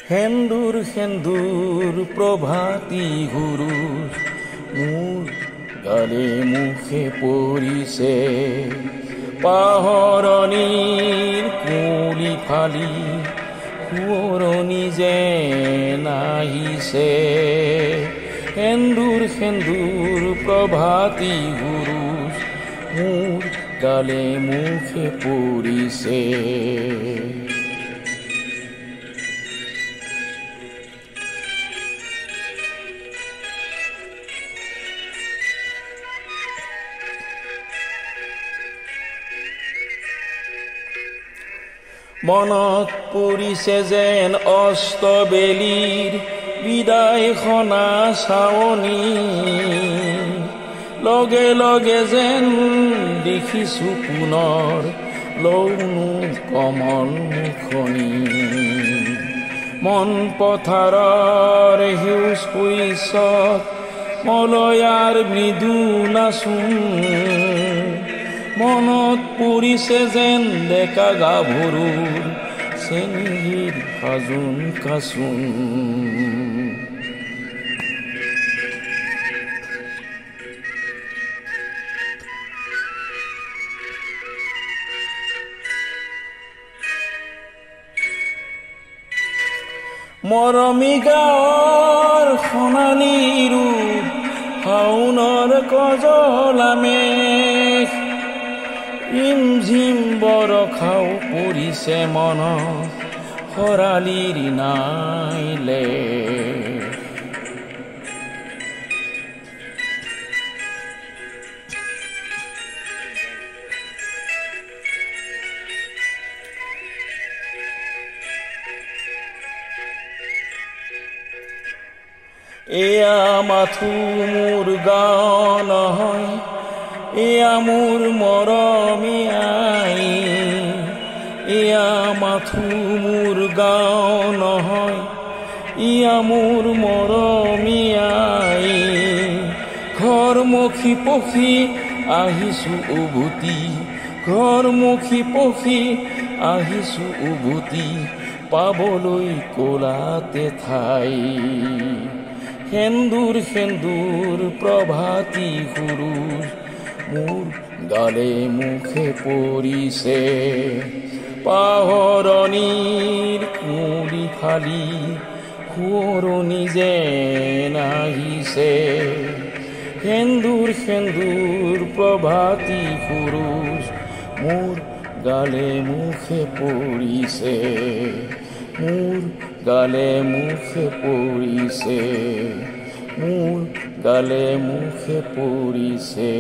সেন্দুৰ প্ৰভাতী গুৰুৰ মোৰ গালে মুখে পৰিছে পাহৰণিৰ কুলি ফালি সোঁৱৰণি যেন আহিছে সেন্দুৰ প্ৰভাতী গুৰুৰ মোৰ গালে মুখে পৰিছে মনত পৰিছে যেন অস্তবেলিৰ বিদায় খনা চাৱনি লগে লগে যেন দেখিছো পুনৰ লৌনো কমল মুখনি মন পথাৰৰ সেউজ শস্যত মলয়াৰ মৃদু নাচোন মনত পৰিছে যেন ডেকা গাভৰুৰ চেনিৰ সাজোন কাচোন মৰমী গাঁৱৰ সোণালী ৰূপ শাওনৰ কজলামে ঝিম বৰষাও পৰিছে মনত খৰালিৰ নাইলে এয়া মাথো মোৰ গাঁও নহয় এয়া মোৰ মৰমী আই এয়া মাথো মোৰ গাঁও নহয় এয়া মোৰ মৰমী আই ঘৰমুখী পখী আহিছো উভতি ঘৰমুখী পখী আহিছো উভতি পাবলৈ কোলাতে ঠাই সেন্দুৰ প্ৰভাতী গুৰুৰ মোৰ গালে মুখে পৰিছে পাহৰণিৰ কুলি ফালি সোঁৱৰণি যেন আহিছে সেন্দুৰ প্ৰভাতী গুৰুৰ মোৰ গালে মুখে পৰিছে মোৰ গালে মুখে পৰিছে মোৰ গালে মুখে পৰিছে